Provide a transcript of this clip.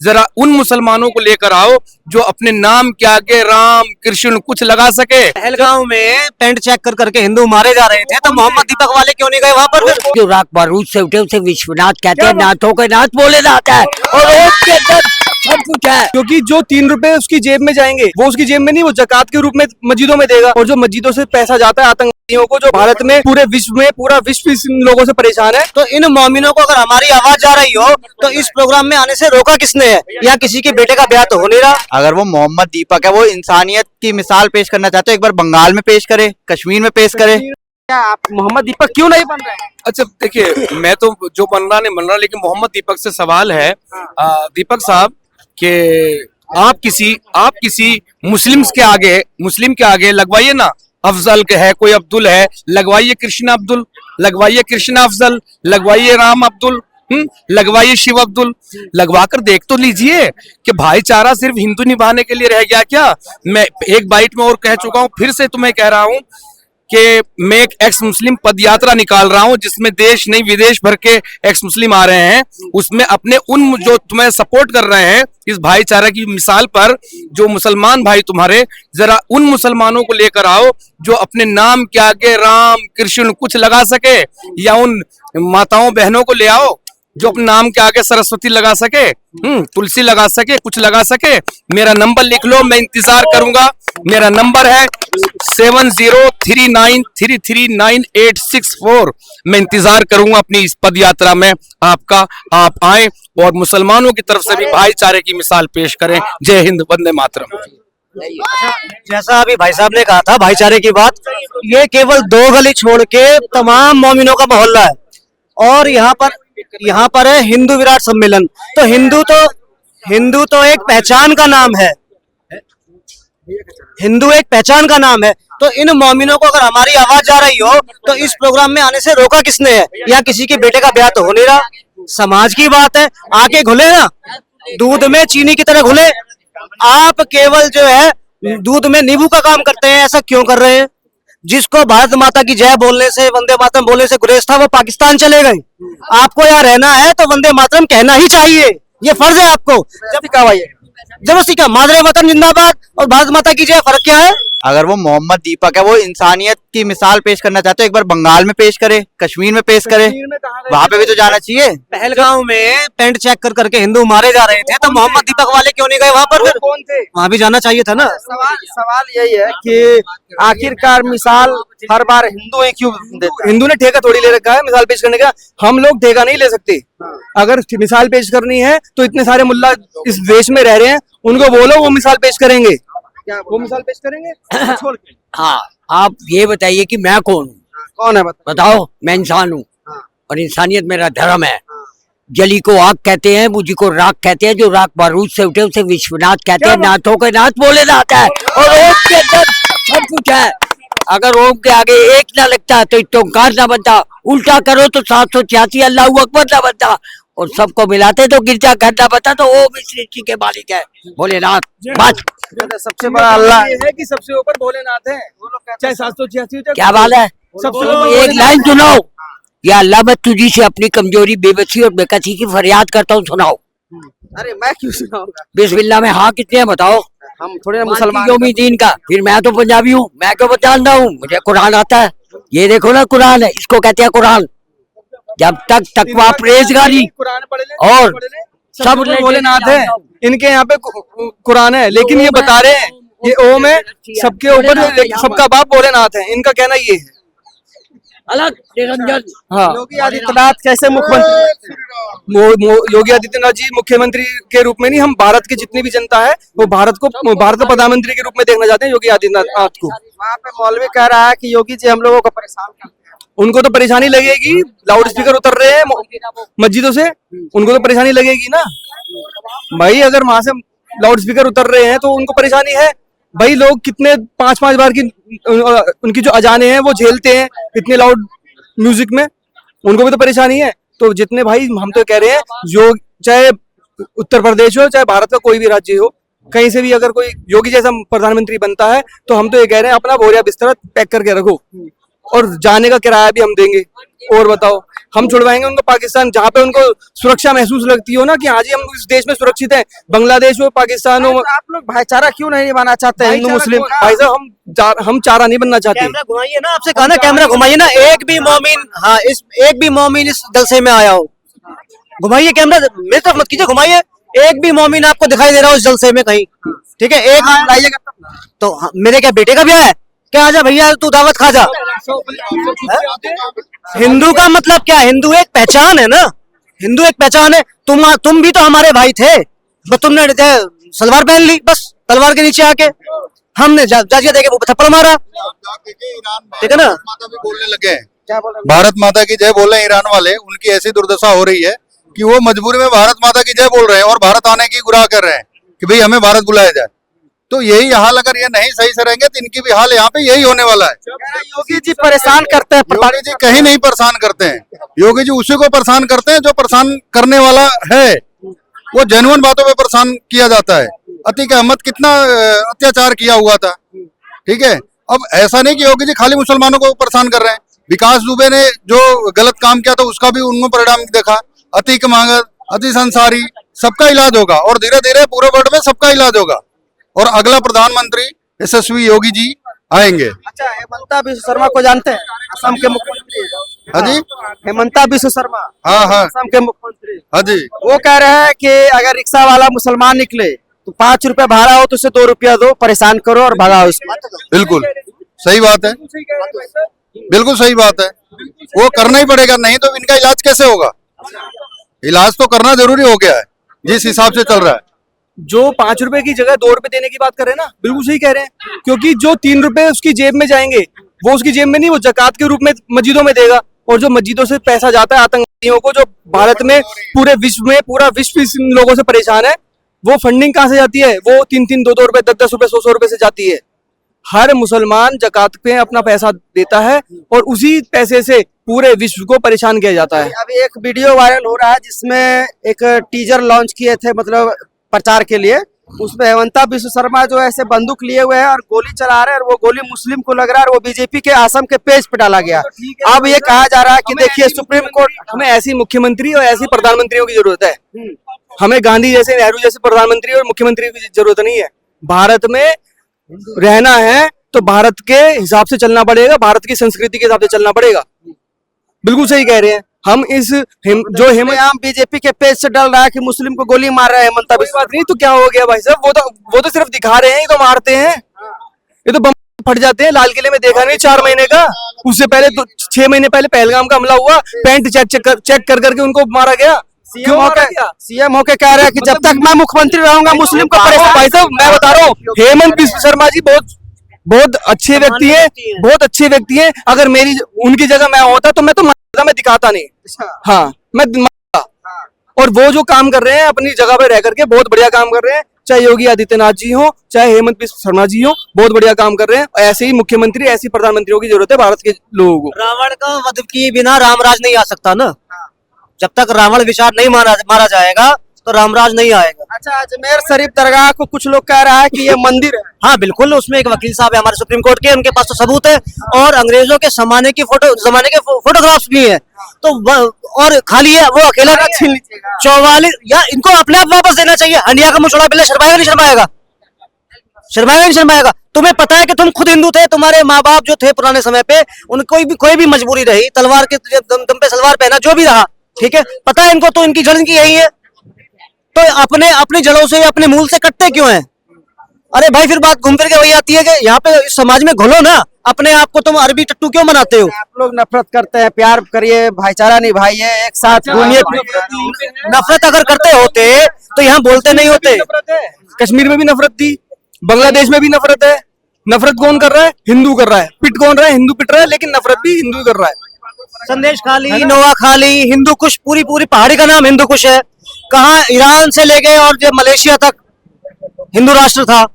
जरा उन मुसलमानों को लेकर आओ जो अपने नाम के आगे राम कृष्ण कुछ लगा सके। पहलगांव में टेंट चेक कर करके हिंदू मारे जा रहे थे, तो मोहम्मद दीपक वाले क्यों नहीं गए वहां पर? फिर जो राग बारूद से उठे उसे विश्वनाथ कहते हैं, नाथों के नाथ बोले जाता है और उसके अंदर सब कुछ है। क्योंकि जो 3 रुपए उसकी जेब में जाएंगे वो उसकी जेब में नहीं, वो जकात के रूप में मस्जिदों में देगा। और जो मस्जिदों से पैसा जाता है आतंकवादियों को, जो भारत में पूरे विश्व में पूरा विश्व इन लोगों से परेशान है। तो इन मोमिनों को अगर हमारी आवाज जा रही हो तो इस प्रोग्राम में आने से रोका किसने है? या किसी के बेटे का ब्याह तो हो नहीं रहा। अगर वो मोहम्मद दीपक है, वो इंसानियत की मिसाल पेश करना चाहते हो, एक बार बंगाल में पेश करे, कश्मीर में पेश करे। क्या आप मोहम्मद दीपक क्यों नहीं बन रहे हैं? अच्छा देखिए, मैं तो जो बन रहा नहीं बन रहा, लेकिन मोहम्मद दीपक से सवाल है दीपक साहब कि आप किसी मुस्लिम के आगे लगवाइए ना, अफजल के है, कोई अब्दुल है, लगवाइए कृष्ण अब्दुल, लगवाइए कृष्ण अफजल, लगवाइए राम अब्दुल, लगवाइए शिव अब्दुल, लगवा कर देख तो लीजिए कि भाईचारा सिर्फ हिंदू निभाने के लिए रह गया क्या। मैं एक बाइट में और कह चुका हूं, फिर से तुम्हें कह रहा हूं कि मैं एक एक्स मुस्लिम पद यात्रा निकाल रहा हूं, जिसमें देश नहीं विदेश भर के एक्स मुस्लिम आ रहे हैं। उसमें अपने उन जो तुम्हें सपोर्ट कर रहे हैं इस भाईचारा की मिसाल पर, जो मुसलमान भाई तुम्हारे, जरा उन मुसलमानों को लेकर आओ जो अपने नाम के आगे राम कृष्ण कुछ लगा सके, या उन माताओं बहनों को ले आओ जो अपने नाम के आगे सरस्वती लगा सके, तुलसी लगा सके, कुछ लगा सके। मेरा नंबर लिख लो, मैं इंतजार करूंगा। मेरा नंबर है 7039339864। मैं इंतजार करूंगा अपनी इस पद यात्रा में आपका। आप आए और मुसलमानों की तरफ से भी भाईचारे की मिसाल पेश करें। जय हिंद, वंदे मातरम। जैसा अभी भाई साहब ने कहा था भाईचारे की बात, ये केवल 2 गली छोड़ के तमाम मोमिनों का मोहल्ला है। और यहाँ पर है हिंदू विराट सम्मेलन। तो हिंदू तो एक पहचान का नाम है, हिंदू एक पहचान का नाम है। तो इन मोमिनों को अगर हमारी आवाज जा रही हो तो इस प्रोग्राम में आने से रोका किसने है? या किसी के बेटे का ब्याह तो हो नहीं रहा। समाज की बात है, आके घुले ना, दूध में चीनी की तरह घुले। आप केवल जो है दूध में नींबू का काम करते हैं। ऐसा क्यों कर रहे हैं? जिसको भारत माता की जय बोलने से, वंदे मातरम बोलने से गुरेज था, वो पाकिस्तान चले गए। आपको यहाँ रहना है तो वंदे मातरम कहना ही चाहिए, ये फर्ज है आपको। जबरदस्ती का मादरे वतन जिंदाबाद और भारत माता की जय, फर्क क्या है? अगर वो मोहम्मद दीपक है, वो इंसानियत की मिसाल पेश करना चाहते हो, एक बार बंगाल में पेश करे, कश्मीर में पेश करे, वहां पे भी तो जाना चाहिए। पहलगांव में टेंट चेक कर करके हिंदू मारे जा रहे थे, तो मोहम्मद दीपक वाले क्यों नहीं गए वहां पर? फिर कौन थे? वहां भी जाना चाहिए था ना। सवाल यही है कि आखिरकार मिसाल हर बार हिंदू ही क्यों देते? हिंदू ने ठेका थोड़ी ले रखा है मिसाल पेश करने का। हम लोग ठेका नहीं ले सकते। अगर मिसाल पेश करनी है तो इतने सारे मुल्ला इस देश में रह रहे हैं, उनको बोलो वो मिसाल पेश करेंगे। क्या वो मिसाल पेश करेंगे? छोड़ के। हाँ, आप ये बताइए कि मैं कौन हूँ? कौन है बताओ। मैं इंसान हूँ और इंसानियत मेरा धर्म है। जली को आग कहते हैं, बुझी को राख कहते हैं। जो राख बारूद से उठे उसे विश्वनाथ कहते हैं, नाथों के नाथ बोले जाता है और ओम के अंदर सब कुछ है। अगर ओम के आगे एक ना लगता तो इत्तोंकार ना बनता, उल्टा करो तो 786 अल्लाह अकबर ना बनता, और सबको मिलाते तो गिरजा घर ना बनता। तो ओम इस सृष्टि के मालिक है भोलेनाथ। बस सबसे बड़ा अल्लाह है कि सबसे ऊपर भोलेनाथ है। चाहे 786 क्या बात है। सबसे एक लाइन सुनाओ, या अल्लाह मैं तुझी से अपनी कमजोरी, बेबसी और बेकसी की फरियाद करता हूँ, सुनाओ। अरे मैं क्यों सुनाऊंगा? बिस्मिल्लाह में हाँ कितने हैं बताओ? हम थोड़े मुसलमान दीन का। फिर मैं तो पंजाबी हूँ, मैं क्यों जानता हूँ, मुझे कुरान आता है। ये देखो ना, कुरान है, इसको कहते हैं कुरान। जब तक तकवा परहेजगारी और सब भोलेनाथ है, इनके यहाँ पे कुरान है, लेकिन ये बता रहे हैं ये ओम है सबके ऊपर, सबका बाप भोलेनाथ है। इनका कहना ये है अलग निरंजन। हाँ। योगी आदित्यनाथ कैसे मुख्यमंत्री, योगी आदित्यनाथ जी मुख्यमंत्री के रूप में नहीं, हम भारत की जितनी भी जनता है वो भारत का प्रधानमंत्री के रूप में देखना चाहते हैं योगी आदित्यनाथ को। वहाँ पे मौलवी कह रहा है कि योगी जी हम लोगों को परेशान करते हैं। उनको तो परेशानी लगेगी, लाउड स्पीकर उतर रहे हैं मस्जिदों से, उनको तो परेशानी लगेगी ना भाई। अगर वहां से लाउड स्पीकर उतर रहे हैं तो उनको परेशानी है भाई। लोग कितने 5-5 बार की उनकी जो अजाने हैं वो झेलते हैं इतने लाउड म्यूजिक में, उनको भी तो परेशानी है। तो जितने भाई हम तो कह रहे हैं, जो चाहे उत्तर प्रदेश हो चाहे भारत का कोई भी राज्य हो, कहीं से भी अगर कोई योगी जैसा प्रधानमंत्री बनता है तो हम तो ये कह रहे हैं अपना बोरिया बिस्तर पैक करके रखो, और जाने का किराया भी हम देंगे। और बताओ, हम छुड़वाएंगे उनको पाकिस्तान, जहाँ पे उनको सुरक्षा महसूस लगती हो ना कि हाँ जी हम इस देश में सुरक्षित हैं, बांग्लादेश हो, पाकिस्तान हो। आप लोग भाईचारा क्यों नहीं निभाना चाहते हिंदू मुस्लिम का? भाई साहब हम चारा नहीं बनना चाहते। कैमरा घुमाइए ना, आपसे कहा ना कैमरा घुमाइए ना, एक भी मोमिन, हाँ एक भी मोमिन इस जलसे में आया हो, घुमाइए कैमरा, मेरी तरफ मत कीजिए, घुमाइए, एक भी मोमिन आपको दिखाई दे रहा हो इस जलसे में कहीं, ठीक है? एक लाइएगा तो मेरे क्या बेटे का ब्याह है क्या? आजा भैया तू दावत खा जा। हिंदू का मतलब क्या? हिंदू एक पहचान है ना, हिंदू एक पहचान है। तुम भी तो हमारे भाई थे, बस तुमने सलवार पहन ली, बस तलवार के नीचे आके हमने जाजिया देके वो थप्पड़ मारा, ठीक है ना? माता भी बोलने लगे हैं, क्या बोल रहे भारत माता की जय बोल रहे हैं ईरान वाले। उनकी ऐसी दुर्दशा हो रही है कि वो मजबूरी में भारत माता की जय बोल रहे हैं और भारत आने की गुराह कर रहे हैं कि भाई हमें भारत बुलाया जाए। तो यही हाल अगर ये नहीं सही से रहेंगे तो इनकी भी हाल यहाँ पे यही होने वाला है। योगी जी परेशान करते हैं योगी जी कहीं नहीं परेशान करते हैं, योगी जी उसी को परेशान करते हैं जो परेशान करने वाला है। वो जेन्युइन बातों पे परेशान किया जाता है। अतीक अहमद कितना अत्याचार किया हुआ था, ठीक है? अब ऐसा नहीं कि योगी जी खाली मुसलमानों को परेशान कर रहे हैं। विकास दुबे ने जो गलत काम किया था उसका भी उन्होंने परिणाम देखा। अतीक मांगर, अतीश अंसारी, सबका इलाज होगा और धीरे धीरे पूरे वर्ल्ड में सबका इलाज होगा। और अगला प्रधानमंत्री यशस्वी योगी जी आएंगे। अच्छा, हेमंता बिश्व शर्मा को जानते हैं? असम के मुख्यमंत्री। हाँ जी, हेमंता बिश्व शर्मा, हाँ हाँ असम के मुख्यमंत्री। हाँ जी, वो कह रहे हैं कि अगर रिक्शा वाला मुसलमान निकले तो 5 रुपए भाड़ा हो तो उसे 2 रुपया दो, परेशान करो और भगाओ उसको। बिल्कुल सही बात है, बिल्कुल सही बात है। वो करना ही पड़ेगा, नहीं तो इनका इलाज कैसे होगा? इलाज तो करना जरूरी हो गया है जिस हिसाब से चल रहा है। जो 5 रुपए की जगह 2 रुपए देने की बात कर रहे हैं ना, बिल्कुल सही कह रहे हैं। क्योंकि जो 3 रुपए उसकी जेब में जाएंगे वो उसकी जेब में नहीं, वो जकात के रूप में मस्जिदों में देगा। और जो मस्जिदों से पैसा जाता है आतंकवादियों को, जो भारत में पूरे विश्व में पूरा विश्व इन लोगों से परेशान है, वो फंडिंग कहाँ से जाती है? वो 3-3, 2-2 रुपए, 10-10 रुपए, 100-100 रुपए से जाती है। हर मुसलमान जकात पे अपना पैसा देता है और उसी पैसे से पूरे विश्व को परेशान किया जाता है। अभी एक वीडियो वायरल हो रहा है जिसमें एक टीजर लॉन्च किए थे, मतलब प्रचार के लिए। उसमें हेमंता बिश्व शर्मा जो ऐसे बंदूक लिए हुए हैं और गोली चला रहे हैं, और वो गोली मुस्लिम को लग रहा है, और वो बीजेपी के असम के पेज पे डाला गया। अब ये कहा जा रहा है कि देखिए सुप्रीम कोर्ट, हमें ऐसी मुख्यमंत्री और ऐसी प्रधानमंत्रियों की जरूरत है। हमें गांधी जैसे, नेहरू जैसे प्रधानमंत्री और मुख्यमंत्री की जरूरत नहीं है। भारत में रहना है तो भारत के हिसाब से चलना पड़ेगा, भारत की संस्कृति के हिसाब से चलना पड़ेगा। बिल्कुल सही कह रहे हैं। हम इस जो हम बीजेपी के पेज से डल रहा है कि मुस्लिम को गोली मार रहे हैं हेमंता कोई बात नहीं, तो क्या हो गया भाई साहब? वो तो सिर्फ दिखा रहे हैं, ये तो मारते हैं। ये तो बम फट जाते हैं। लाल किले में देखा नहीं 4 महीने का, उससे पहले 6 महीने पहले पहलगाम का हमला हुआ, पैंट चेक कर करके उनको मारा गया। क्यों मारा गया? सीएम होके कह रहे हैं कि जब तक मैं मुख्यमंत्री रहूंगा मुस्लिम को परेशान। भाई साहब मैं बता रहा हूँ, हेमंत बिश्व शर्मा जी बहुत अच्छे व्यक्ति हैं, बहुत अच्छे व्यक्ति हैं। अगर उनकी जगह मैं होता तो मैं दिखाता नहीं। हाँ, मैं और वो जो काम कर रहे हैं अपनी जगह पे रह करके बहुत बढ़िया काम कर रहे हैं। चाहे योगी आदित्यनाथ जी हो, चाहे हेमंत बिश्व शर्मा जी हो, बहुत बढ़िया काम कर रहे हैं। ऐसे ही मुख्यमंत्री, ऐसी प्रधानमंत्रियों की जरूरत है भारत के लोगों को। रावण का वध किए बिना रामराज नहीं आ सकता ना। जब तक रावण विचार नहीं मारा जाएगा तो रामराज नहीं आएगा। अच्छा, अजमेर शरीफ दरगाह को कुछ लोग कह रहा है कि ये मंदिर है। हाँ बिल्कुल, उसमें एक वकील साहब है हमारे सुप्रीम कोर्ट के, उनके पास तो सबूत है, और अंग्रेजों के जमाने के फोटोग्राफ्स भी है। तो और खाली है वो अकेला 44, या इनको अपने आप वापस देना चाहिए। हंडिया का मुचड़ा बिल्ला शर्माएगा नहीं शर्माएगा? शर्माएगा नहीं शर्माएगा? तुम्हें पता है कि तुम खुद हिंदू थे, तुम्हारे माँ बाप जो थे पुराने समय पे, उन कोई भी मजबूरी रही, तलवार के दम पे सलवार पहना, जो भी रहा, ठीक है, पता है इनको, तो इनकी जड़ इनकी यही है। तो अपनी जड़ों से, अपने मूल से कटते क्यों हैं? अरे भाई फिर बात घूम फिर के वही आती है कि यहाँ पे इस समाज में घुलो ना, अपने आप को तुम अरबी टट्टू क्यों बनाते हो? आप लोग नफरत करते हैं, प्यार करिए, भाईचारा निभाइए, एक साथ घूमिए। नफरत अगर करते होते तो यहाँ बोलते नहीं होते। कश्मीर में भी नफरत थी, बांग्लादेश में भी नफरत है। नफरत कौन कर रहा है? हिंदू कर रहा है। पिट कौन रहा है? हिंदू पिट रहा है, लेकिन नफरत भी हिंदू कर रहा है। संदेश खाली, नोआ खाली, हिंदू कुश, पूरी पहाड़ी का नाम हिंदू कुश है। कहाँ ईरान से लेके और जो मलेशिया तक हिंदू राष्ट्र था।